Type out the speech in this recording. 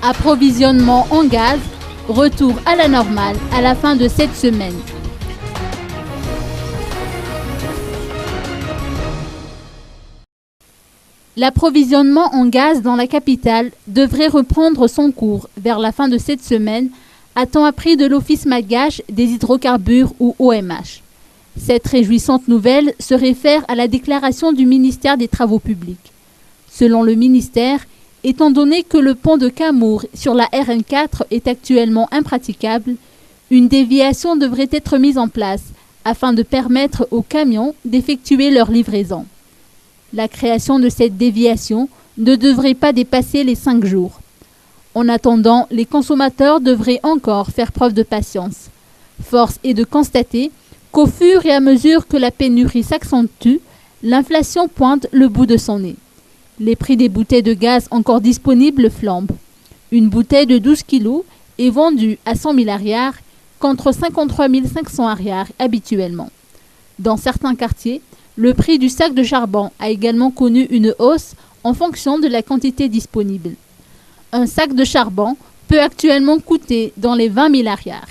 Approvisionnement en gaz, retour à la normale à la fin de cette semaine. L'approvisionnement en gaz dans la capitale devrait reprendre son cours vers la fin de cette semaine, a-t-on appris de l'Office malgache des hydrocarbures ou OMH. Cette réjouissante nouvelle se réfère à la déclaration du ministère des Travaux publics. Selon le ministère, étant donné que le pont de Camour sur la RN4 est actuellement impraticable, une déviation devrait être mise en place afin de permettre aux camions d'effectuer leur livraison. La création de cette déviation ne devrait pas dépasser les 5 jours. En attendant, les consommateurs devraient encore faire preuve de patience. Force est de constater qu'au fur et à mesure que la pénurie s'accentue, l'inflation pointe le bout de son nez. Les prix des bouteilles de gaz encore disponibles flambent. Une bouteille de 12 kg est vendue à 100 000 arrières contre 53 500 arrières habituellement. Dans certains quartiers, le prix du sac de charbon a également connu une hausse en fonction de la quantité disponible. Un sac de charbon peut actuellement coûter dans les 20 000 arrières.